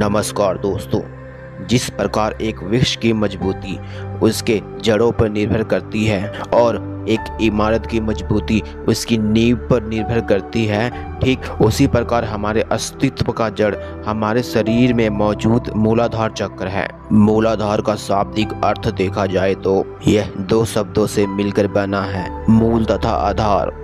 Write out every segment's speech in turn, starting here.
नमस्कार दोस्तों। जिस प्रकार एक वृक्ष की मजबूती उसके जड़ों पर निर्भर करती है और एक इमारत की मजबूती उसकी नींव पर निर्भर करती है, ठीक उसी प्रकार हमारे अस्तित्व का जड़ हमारे शरीर में मौजूद मूलाधार चक्र है। मूलाधार का शाब्दिक अर्थ देखा जाए तो यह दो शब्दों से मिलकर बना है, मूल तथा आधार।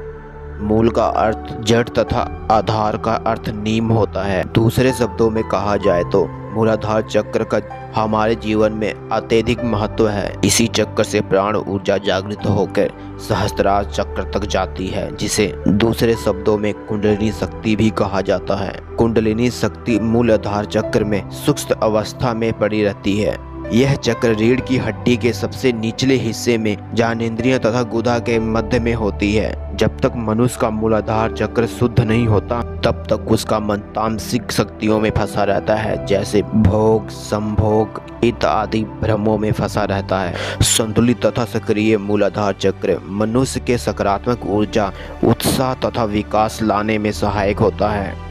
मूल का अर्थ जड़ तथा आधार का अर्थ नींव होता है। दूसरे शब्दों में कहा जाए तो मूलाधार चक्र का हमारे जीवन में अत्यधिक महत्व है। इसी चक्र से प्राण ऊर्जा जागृत होकर सहस्त्रार चक्र तक जाती है, जिसे दूसरे शब्दों में कुंडलिनी शक्ति भी कहा जाता है। कुंडलिनी शक्ति मूलाधार चक्र में सूक्ष्म अवस्था में पड़ी रहती है। यह चक्र रीढ़ की हड्डी के सबसे निचले हिस्से में ज्ञानेंद्रिय तथा गुदा के मध्य में होती है। जब तक मनुष्य का मूलाधार चक्र शुद्ध नहीं होता तब तक उसका मन तामसिक शक्तियों में फंसा रहता है, जैसे भोग, संभोग इत्यादि भ्रमों में फंसा रहता है। संतुलित तथा सक्रिय मूलाधार चक्र मनुष्य के सकारात्मक ऊर्जा, उत्साह तथा विकास लाने में सहायक होता है।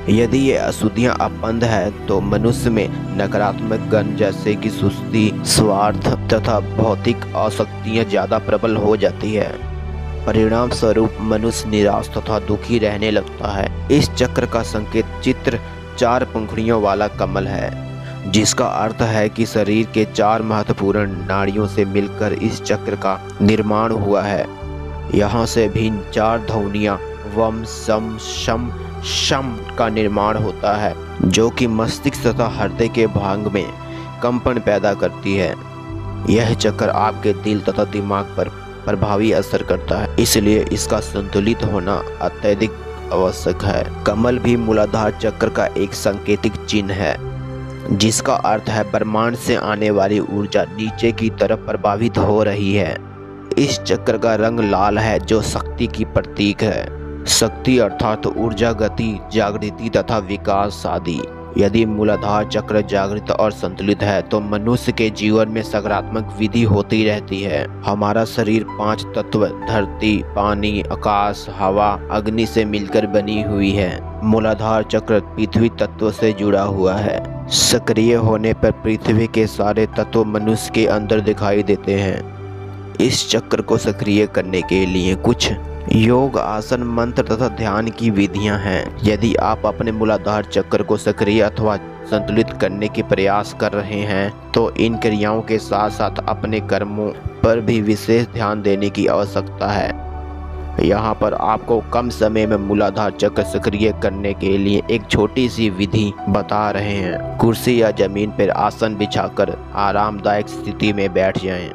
यदि ये अशुद्धियाँ अपंद है तो मनुष्य में नकारात्मक गण जैसे कि सुस्ती, स्वार्थ तथा भौतिक आसक्तियाँ ज़्यादा प्रबल हो जाती है। परिणाम स्वरूप मनुष्य निराश तथा दुखी रहने लगता है। इस चक्र का संकेत चित्र 4 पंखुड़ियों वाला कमल है, जिसका अर्थ है कि शरीर के 4 महत्वपूर्ण नाड़ियों से मिलकर इस चक्र का निर्माण हुआ है। यहाँ से भिन्न 4 ध्वनियाँ वम, सम, शम, शम का निर्माण होता है, जो कि मस्तिष्क तथा हृदय के भाग में कंपन पैदा करती है। यह चक्र आपके दिल तथा दिमाग पर प्रभावी असर करता है, इसलिए इसका संतुलित होना अत्यधिक आवश्यक है। कमल भी मूलाधार चक्र का एक सांकेतिक चिन्ह है, जिसका अर्थ है ब्रह्मांड से आने वाली ऊर्जा नीचे की तरफ प्रभावित हो रही है। इस चक्र का रंग लाल है, जो शक्ति की प्रतीक है। शक्ति अर्थात ऊर्जा, गति, जागृति तथा विकास आदि। यदि मूलाधार चक्र जागृत और संतुलित है तो मनुष्य के जीवन में सकारात्मक वृद्धि होती रहती है। हमारा शरीर 5 तत्व धरती, पानी, आकाश, हवा, अग्नि से मिलकर बनी हुई है। मूलाधार चक्र पृथ्वी तत्व से जुड़ा हुआ है। सक्रिय होने पर पृथ्वी के सारे तत्व मनुष्य के अंदर दिखाई देते हैं। इस चक्र को सक्रिय करने के लिए कुछ योग, आसन, मंत्र तथा ध्यान की विधियां हैं। यदि आप अपने मूलाधार चक्र को सक्रिय अथवा संतुलित करने के प्रयास कर रहे हैं तो इन क्रियाओं के साथ साथ अपने कर्मों पर भी विशेष ध्यान देने की आवश्यकता है। यहाँ पर आपको कम समय में मूलाधार चक्र सक्रिय करने के लिए एक छोटी सी विधि बता रहे हैं। कुर्सी या जमीन पर आसन बिछाकर आरामदायक स्थिति में बैठ जाएं।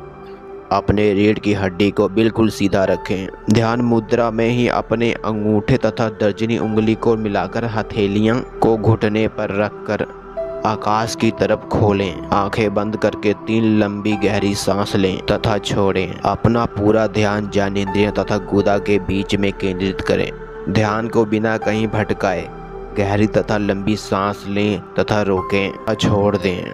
अपने रीढ़ की हड्डी को बिल्कुल सीधा रखें। ध्यान मुद्रा में ही अपने अंगूठे तथा तर्जनी उंगली को मिलाकर हथेलियां को घुटने पर रखकर आकाश की तरफ खोलें। आंखें बंद करके 3 लंबी गहरी सांस लें तथा छोड़ें। अपना पूरा ध्यान ज्ञानेंद्रिय तथा गुदा के बीच में केंद्रित करें। ध्यान को बिना कहीं भटकाए गहरी तथा लंबी सांस लें तथा रोकें और छोड़ दें।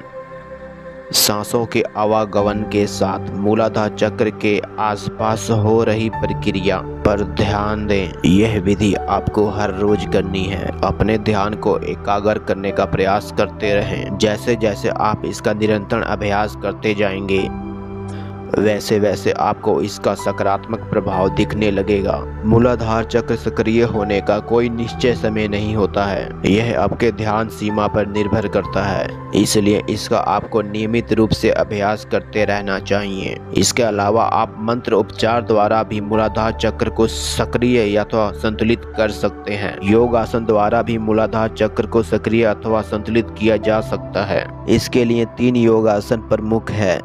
सांसों के आवागमन के साथ मूलाधार चक्र के आसपास हो रही प्रक्रिया पर ध्यान दें। यह विधि आपको हर रोज करनी है। अपने ध्यान को एकाग्र करने का प्रयास करते रहें। जैसे जैसे आप इसका निरंतर अभ्यास करते जाएंगे वैसे वैसे आपको इसका सकारात्मक प्रभाव दिखने लगेगा। मूलाधार चक्र सक्रिय होने का कोई निश्चय समय नहीं होता है। यह आपके ध्यान सीमा पर निर्भर करता है, इसलिए इसका आपको नियमित रूप से अभ्यास करते रहना चाहिए। इसके अलावा आप मंत्र उपचार द्वारा भी मूलाधार चक्र को सक्रिय अथवा संतुलित कर सकते हैं। योग आसन द्वारा भी मूलाधार चक्र को सक्रिय अथवा संतुलित किया जा सकता है। इसके लिए 3 योग आसन प्रमुख है।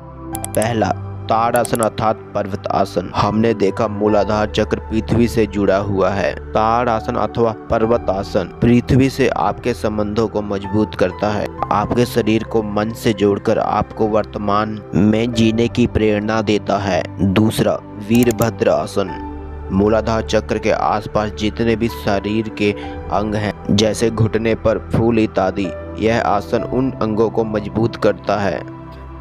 पहला, ताड़ासन अर्थात पर्वत आसन। हमने देखा मूलाधार चक्र पृथ्वी से जुड़ा हुआ है। ताड़ासन अथवा पर्वत आसन पृथ्वी से आपके संबंधों को मजबूत करता है। आपके शरीर को मन से जोड़कर आपको वर्तमान में जीने की प्रेरणा देता है। दूसरा, वीरभद्र आसन। मूलाधार चक्र के आसपास जितने भी शरीर के अंग हैं, जैसे घुटने पर फूल इत्यादि, यह आसन उन अंगों को मजबूत करता है,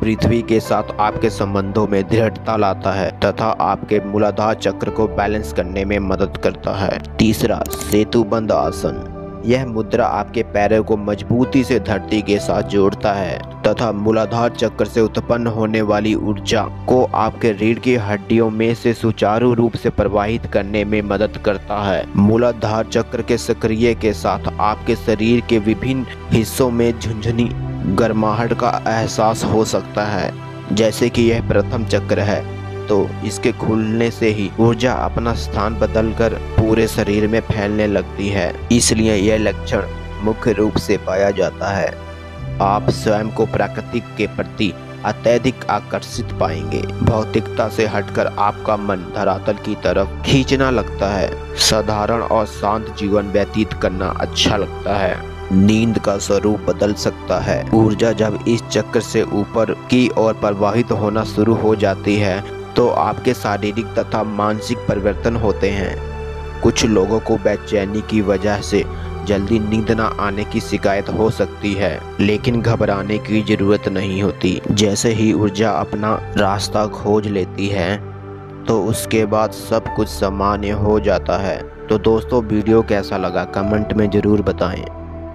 पृथ्वी के साथ आपके संबंधों में दृढ़ता लाता है तथा आपके मूलाधार चक्र को बैलेंस करने में मदद करता है। तीसरा, सेतुबंध आसन। यह मुद्रा आपके पैरों को मजबूती से धरती के साथ जोड़ता है तथा मूलाधार चक्र से उत्पन्न होने वाली ऊर्जा को आपके रीढ़ की हड्डियों में से सुचारू रूप से प्रवाहित करने में मदद करता है। मूलाधार चक्र के सक्रिय के साथ आपके शरीर के विभिन्न हिस्सों में झुंझुनी गर्माहट का एहसास हो सकता है। जैसे कि यह प्रथम चक्र है तो इसके खुलने से ही ऊर्जा अपना स्थान बदलकर पूरे शरीर में फैलने लगती है, इसलिए यह लक्षण मुख्य रूप से पाया जाता है। आप स्वयं को प्रकृति के प्रति अत्यधिक आकर्षित पाएंगे। भौतिकता से हटकर आपका मन धरातल की तरफ खींचना लगता है। साधारण और शांत जीवन व्यतीत करना अच्छा लगता है। नींद का स्वरूप बदल सकता है। ऊर्जा जब इस चक्र से ऊपर की ओर प्रवाहित होना शुरू हो जाती है तो आपके शारीरिक तथा मानसिक परिवर्तन होते हैं। कुछ लोगों को बेचैनी की वजह से जल्दी नींद न आने की शिकायत हो सकती है, लेकिन घबराने की जरूरत नहीं होती। जैसे ही ऊर्जा अपना रास्ता खोज लेती है तो उसके बाद सब कुछ सामान्य हो जाता है। तो दोस्तों, वीडियो कैसा लगा कमेंट में ज़रूर बताएं।